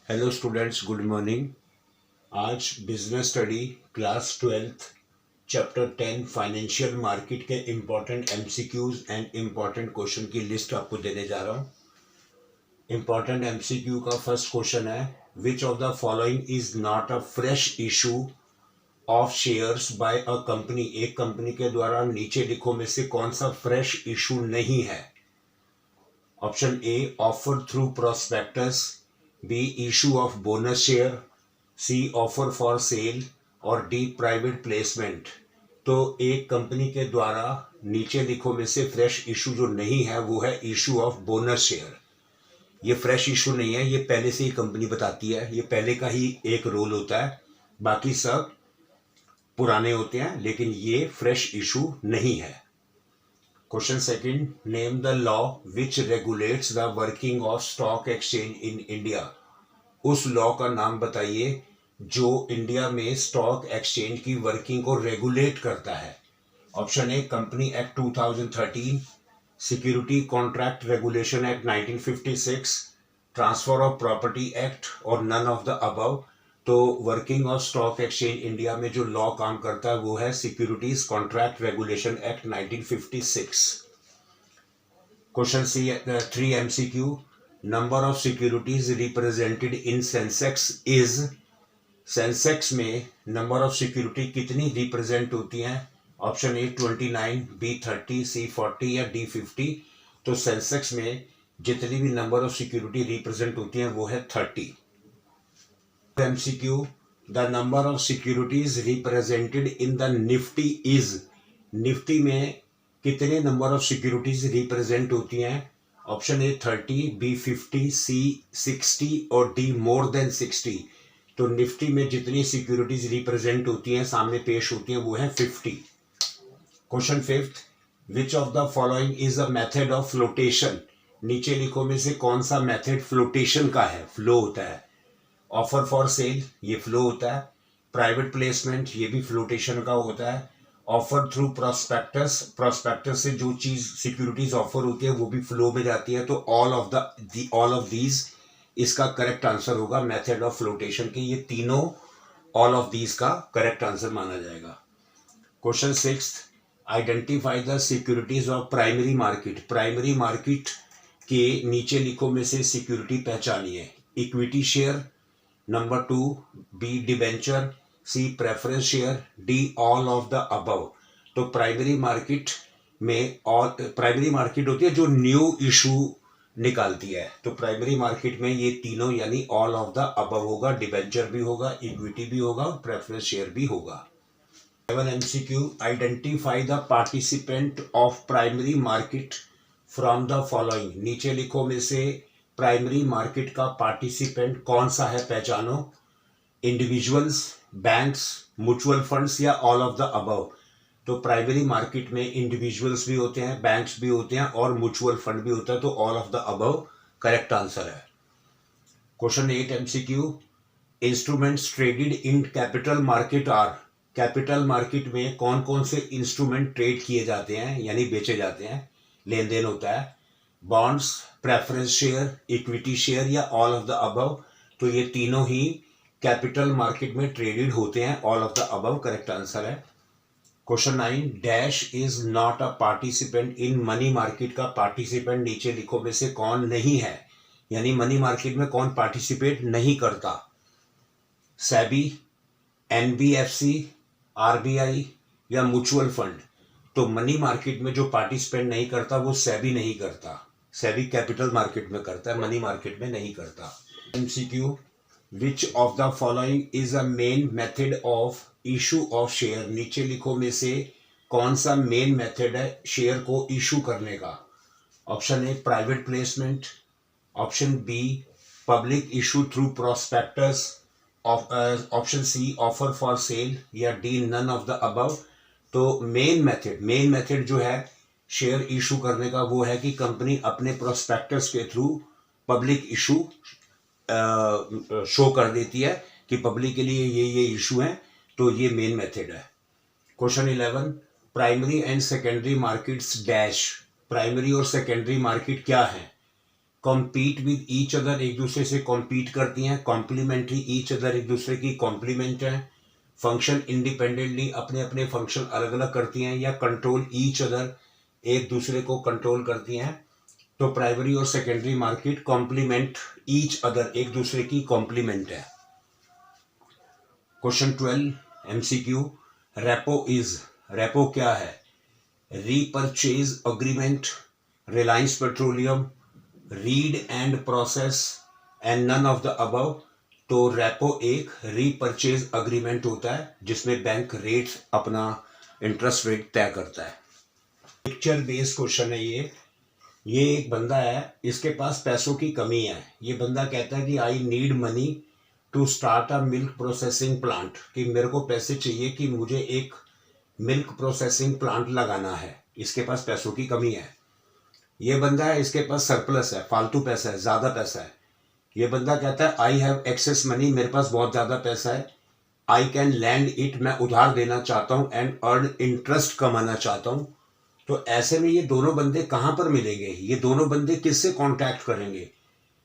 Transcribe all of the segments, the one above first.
Hello students, good morning. आज business study class 12th chapter 10 financial market के important MCQs and important question की list आपको देने जा रहा हूँ। इम्पोर्टेंट एमसीक्यू का फर्स्ट क्वेश्चन है, which of the following is not a fresh issue of shares by a company. एक कंपनी के द्वारा नीचे लिखो में से कौन सा फ्रेश इशू नहीं है। Option A, offer through prospectus, B, issue of bonus share, C, offer for sale और डी, प्राइवेट प्लेसमेंट। तो एक कंपनी के द्वारा नीचे लिखो में से फ्रेश इशू जो नहीं है वो है इशू ऑफ बोनस शेयर। ये फ्रेश इशू नहीं है, ये पहले से ही कंपनी बताती है, ये पहले का ही एक रोल होता है, बाकी सब पुराने होते हैं, लेकिन ये फ्रेश इशू नहीं है। Question second, name the law which regulates the working of stock exchange in India. उस लॉ का नाम बताइए जो इंडिया में स्टॉक एक्सचेंज की वर्किंग को रेगुलेट करता है। Option A, company act 2013, security contract regulation act 1956, transfer of property act और नन ऑफ द अबव। तो working of stock exchange India में जो लॉ काम करता है वो है securities contract regulation act 1956। Question C 3 MCQ, number of securities represented in Sensex is. Sensex में नंबर ऑफ सिक्योरिटी कितनी रिप्रेजेंट होती हैं। ऑप्शन ए 29, बी 30, सी 40 या डी 50। तो सेंसेक्स में जितनी भी नंबर ऑफ सिक्योरिटी रिप्रेजेंट होती हैं वो है 30। MCQ, the number of securities represented in the Nifty is. Nifty में कितने नंबर ऑफ सिक्योरिटीज रिप्रेजेंट होती हैं। ऑप्शन ए 30, बी 50, सी 60 और डी मोर देन 60। तो निफ्टी में जितनी सिक्योरिटीज रिप्रेजेंट होती हैं, सामने पेश होती हैं, वो है 50। Question fifth, which of the following is a method of flotation. नीचे लिखो में से कौन सा मेथड फ्लोटेशन का है, फ्लो होता है। ऑफर फॉर सेल, ये फ्लो होता है। प्राइवेट प्लेसमेंट, ये भी फ्लोटेशन का होता है। ऑफर थ्रू प्रोस्पेक्टस, प्रोस्पेक्टस से जो चीज सिक्योरिटीज ऑफर होती है वो भी फ्लो में जाती है। तो ऑल ऑफ दीज इसका करेक्ट आंसर होगा मेथड ऑफ फ्लोटेशन के। ये तीनों ऑल ऑफ दीज का करेक्ट आंसर माना जाएगा। Question sixth, identify the securities of primary market. Primary market के नीचे लिखो में से सिक्योरिटी पहचानिए। Equity share, number 2, B debenture, C preference share, D all of the above. तो प्राइमरी मार्केट में प्राइमरी मार्केट होती है जो न्यू इशू निकालती है। तो प्राइमरी मार्केट में ये तीनों यानी ऑल ऑफ द अबव होगा, डिबेंचर भी होगा, इक्विटी भी होगा और प्रेफरेंस शेयर भी होगा। 7 MCQ, identify the participant of primary market from the following. नीचे लिखो में से प्राइमरी मार्केट का पार्टिसिपेंट कौन सा है, पहचानो। इंडिविजुअल्स, बैंक्स, म्यूचुअल फंड्स या ऑल ऑफ द अबव। तो प्राइमरी मार्केट में इंडिविजुअल्स भी होते हैं, बैंक्स भी होते हैं और म्यूचुअल फंड भी होता है। तो all of the above correct answer है। Question 8 MCQ, instruments traded in capital market are. Capital market में कौन कौन से इंस्ट्रूमेंट ट्रेड किए जाते हैं यानी बेचे जाते हैं, लेन देन होता है। Bonds, preference share, equity share या ऑल ऑफ द अबव। तो ये तीनों ही कैपिटल मार्केट में ट्रेडेड होते हैं। All of the above correct answer है। Question 9, dash is not a participant in money market का पार्टिसिपेंट नीचे लिखो में से कौन नहीं है, यानी मनी मार्केट में कौन पार्टिसिपेट नहीं करता। सेबी, एनबीएफसी, आरबीआई या म्यूचुअल फंड। तो मनी मार्केट में जो पार्टिसिपेंट नहीं करता वो सेबी नहीं करता। सेबी कैपिटल मार्केट में करता है, मनी मार्केट में नहीं करता। MCQ, which of the following is a main method of issue of share. नीचे लिखो में से कौन सा मेन मेथड है शेयर को इशू करने का। Option A private placement, option B public issue through prospectus, option C offer for sale या D none of the above. तो मेन मेथड जो है शेयर इशू करने का वो है कि कंपनी अपने प्रोस्पेक्टस के थ्रू पब्लिक इशू शो कर देती है कि पब्लिक के लिए ये इशू है। तो ये मेन मेथड है। Question 11, primary and secondary markets dash. Primary और सेकेंडरी मार्केट क्या है। कॉम्पीट विद ईच अदर, एक दूसरे से कॉम्पीट करती हैं, कॉम्प्लीमेंट्री ईच अदर, एक दूसरे की कॉम्प्लीमेंट है, फंक्शन इंडिपेंडेंटली, अपने अपने फंक्शन अलग अलग करती हैं, या कंट्रोल ईच अदर, एक दूसरे को कंट्रोल करती हैं। तो प्राइमरी और secondary market complement each other, एक दूसरे की कॉम्प्लीमेंट है। Question 12 MCQ, repo is, repo क्या है? Repurchase agreement, Reliance Petroleum, read and process and none of the above. तो रेपो एक रीपरचेज अग्रीमेंट होता है जिसमें बैंक रेट अपना इंटरेस्ट रेट तय करता है। पिक्चर बेस्ड क्वेश्चन है ये एक बंदा है, इसके पास पैसों की कमी है। ये बंदा कहता है कि I need money to start a milk processing plant, कि मेरे को पैसे चाहिए कि मुझे एक मिल्क प्रोसेसिंग प्लांट लगाना है। इसके पास पैसों की कमी है। ये बंदा है, इसके पास सरप्लस है, फालतू पैसा है, ज़्यादा पैसा है। ये बंदा कहता है आई हैव एक्सेस मनी, मेरे पास बहुत ज़्यादा पैसा है, आई कैन लैंड इट, मैं उधार देना चाहता हूँ, एंड अर्न इंटरेस्ट कमाना चाहता हूँ। तो ऐसे में ये दोनों बंदे कहाँ पर मिलेंगे? ये दोनों बंदे किससे कॉन्टैक्ट करेंगे?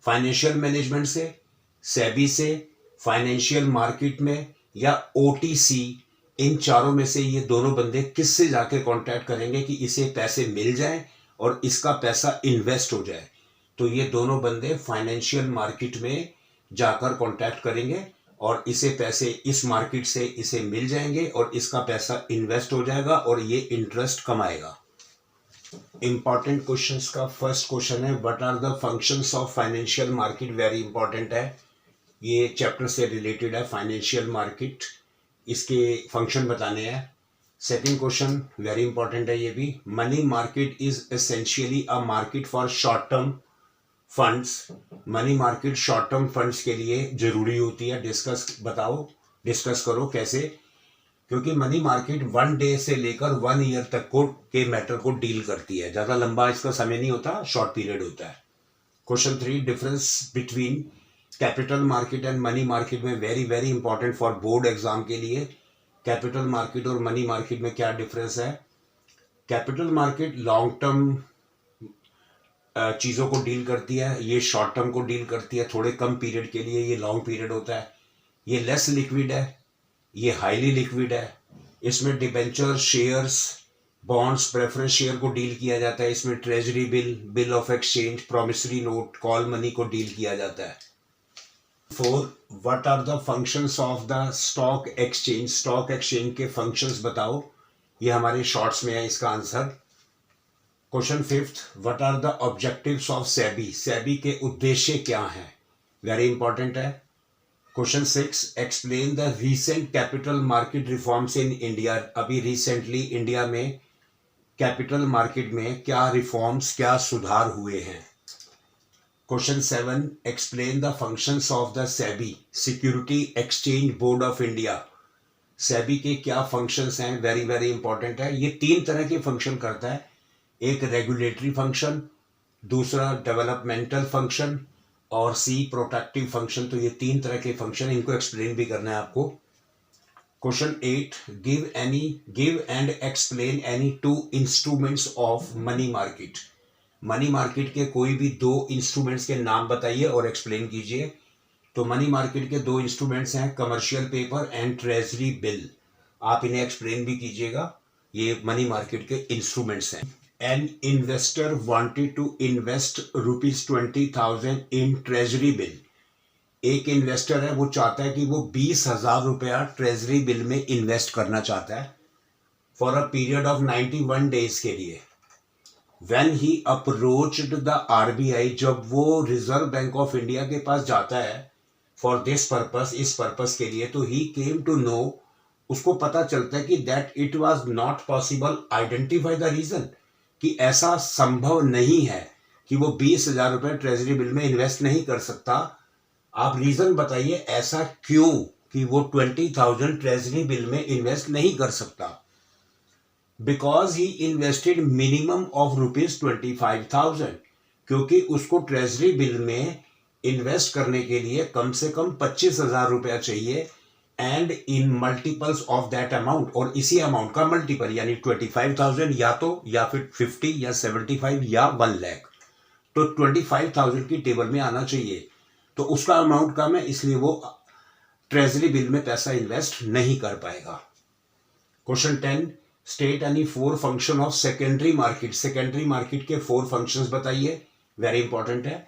फाइनेंशियल मैनेजमेंट से, सेबी से, फाइनेंशियल मार्केट में, या ओटीसी, इन चारों में से ये दोनों बंदे किससे जाके कांटेक्ट करेंगे कि इसे पैसे मिल जाएं और इसका पैसा इन्वेस्ट हो जाए? तो ये दोनों बंदे फाइनेंशियल मार्केट में जाकर कांटेक्ट करेंगे और इसे पैसे इस मार्केट से इसे मिल जाएंगे और इसका पैसा इन्वेस्ट हो जाएगा और ये इंटरेस्ट कमाएगा। इंपॉर्टेंट क्वेश्चंस का फर्स्ट क्वेश्चन है, what are the functions of financial market? Very important है, ये चैप्टर से रिलेटेड है। फाइनेंशियल मार्केट, इसके फंक्शन बताने हैं। सेकंड क्वेश्चन वेरी इंपॉर्टेंट है ये भी, money market is essentially a market for short term funds. Money market short term funds के लिए जरूरी होती है। डिस्कस करो कैसे? क्योंकि मनी मार्केट 1 डे से लेकर 1 ईयर तक के मैटर को डील करती है, ज्यादा लंबा इसका समय नहीं होता, शॉर्ट पीरियड होता है। Question 3, difference between capital market and money market में very very important for board exam के लिए। कैपिटल मार्केट और मनी मार्केट में क्या डिफरेंस है? कैपिटल मार्केट लॉन्ग टर्म चीज़ों को डील करती है, ये शॉर्ट टर्म को डील करती है, थोड़े कम पीरियड के लिए, ये लॉन्ग पीरियड होता है। ये लेस लिक्विड है, ये हाईली लिक्विड है। इसमें debenture, shares, bonds, preference share को डील किया जाता है। इसमें treasury bill, bill of exchange, promissory note, call money को डील किया जाता है। 4, what are the functions of the stock exchange? Stock exchange के फंक्शंस बताओ, ये हमारे शॉर्ट्स में है इसका answer. Question 5, what are the objectives of SEBI? SEBI के उद्देश्य क्या हैं? वेरी इंपॉर्टेंट है। Question 6, explain the recent capital market reforms in India. अभी रिसेंटली इंडिया में कैपिटल मार्केट में क्या रिफॉर्म्स, क्या सुधार हुए हैं? Question 7, explain the functions of the SEBI, security exchange board of India. SEBI के क्या फंक्शंस हैं? वेरी वेरी इंपॉर्टेंट है। ये 3 तरह के फंक्शन करता है, एक रेगुलेटरी फंक्शन, दूसरा डेवलपमेंटल फंक्शन और सी प्रोटेक्टिव फंक्शन। तो ये 3 तरह के फंक्शन, इनको एक्सप्लेन भी करना है आपको। Question 8, give and explain any 2 instruments of money market. Money market के कोई भी 2 इंस्ट्रूमेंट्स के नाम बताइए और एक्सप्लेन कीजिए। तो मनी मार्केट के 2 इंस्ट्रूमेंट्स हैं, commercial paper and treasury bill. आप इन्हें एक्सप्लेन भी कीजिएगा, ये मनी मार्केट के इंस्ट्रूमेंट्स हैं। An investor wanted to invest ₹20,000 in treasury bill. एक इन्वेस्टर है, वो चाहता है कि वो 20,000 रुपया ट्रेजरी बिल में इन्वेस्ट करना चाहता है for a period of 91 days के लिए। When he approached the RBI, जब वो रिजर्व बैंक ऑफ इंडिया के पास जाता है फॉर दिस पर्पस, इस पर्पस के लिए, तो ही केम टू नो, उसको पता चलता है कि that it was not possible, identify the reason, कि ऐसा संभव नहीं है कि वो 20,000 रुपये ट्रेजरी बिल में इन्वेस्ट नहीं कर सकता। आप रीजन बताइए ऐसा क्यों कि वो 20,000 ट्रेजरी बिल में इन्वेस्ट नहीं कर सकता? Because he invested minimum of ₹25,000, क्योंकि उसको ट्रेजरी बिल में इन्वेस्ट करने के लिए कम से कम 25,000 रुपया चाहिए, and in multiples of that amount, और इसी अमाउंट का मल्टीपल, यानी 25,000 या फिर 50 या 75 या 1 लाख। तो 25,000 की टेबल में आना चाहिए, तो उसका अमाउंट कम है, इसलिए वो ट्रेजरी बिल में पैसा इन्वेस्ट नहीं कर पाएगा। Question 10, state any 4 function of secondary market. Secondary market के 4 फंक्शंस बताइए, वेरी इंपॉर्टेंट है।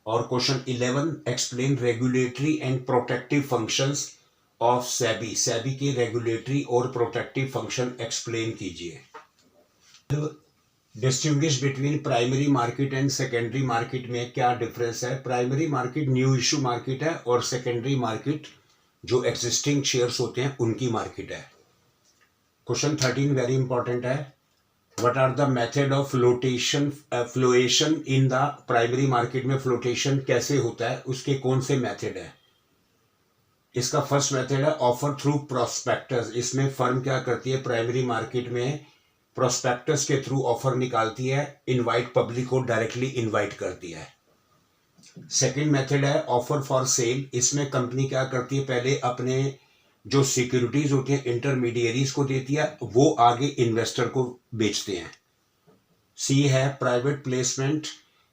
और question 11, explain regulatory and protective functions of SEBI. SEBI के रेगुलेटरी और प्रोटेक्टिव फंक्शन एक्सप्लेन कीजिए। Distinguish between primary market and secondary market में क्या डिफरेंस है? Primary market new issue market है और सेकेंडरी मार्केट जो एग्जिस्टिंग शेयर्स होते हैं उनकी मार्केट है। क्वेश्चन 13 वेरी इंपॉर्टेंट है। What are the method of flotation in the primary market में फ्लोटेशन कैसे होता है, उसके कौन से मेथड है? इसका फर्स्ट मेथड है ऑफर थ्रू प्रोस्पेक्टस। इसमें फर्म क्या करती है, प्राइमरी मार्केट में प्रोस्पेक्टस के थ्रू ऑफर निकालती है, इनवाइट पब्लिक को डायरेक्टली इनवाइट करती है। सेकंड मेथड है ऑफर फॉर सेल। इसमें कंपनी क्या करती है, पहले अपने जो सिक्योरिटीज होती हैं इंटरमीडियरीज को देती है, वो आगे इन्वेस्टर को बेचते हैं। सी है प्राइवेट प्लेसमेंट।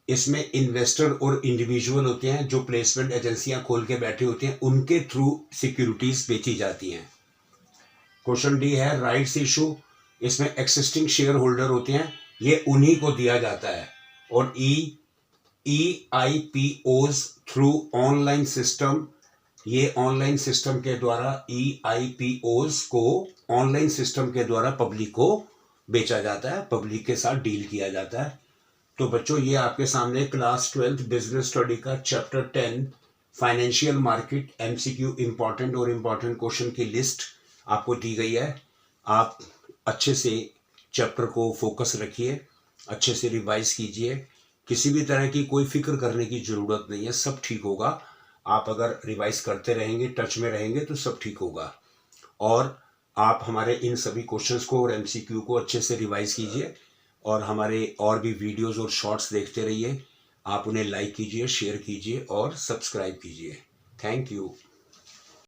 इसमें इन्वेस्टर और इंडिविजुअल होते हैं जो प्लेसमेंट एजेंसियां खोल के बैठे होते हैं, उनके थ्रू सिक्योरिटीज बेची जाती हैं। क्वेश्चन डी है राइट्स इशू। इसमें एक्सिस्टिंग शेयर होल्डर होते हैं, ये उन्हीं को दिया जाता है। और EIPOs थ्रू ऑनलाइन सिस्टम, ये ऑनलाइन सिस्टम के द्वारा EIPOs को ऑनलाइन सिस्टम के द्वारा पब्लिक को बेचा जाता है, पब्लिक के साथ डील किया जाता है। तो बच्चों ये आपके सामने क्लास 12 बिजनेस स्टडी का chapter 10 financial market MCQ important और इम्पॉर्टेंट क्वेश्चन की लिस्ट आपको दी गई है। आप अच्छे से चैप्टर को फोकस रखिए, अच्छे से रिवाइज कीजिए। किसी भी तरह की कोई फिक्र करने की ज़रूरत नहीं है, सब ठीक होगा। आप अगर रिवाइज करते रहेंगे, टच में रहेंगे तो सब ठीक होगा। और आप हमारे इन सभी क्वेश्चंस को और MCQ को अच्छे से रिवाइज कीजिए और हमारे और भी वीडियोस और शॉर्ट्स देखते रहिए। आप उन्हें लाइक कीजिए, शेयर कीजिए और सब्सक्राइब कीजिए। Thank you.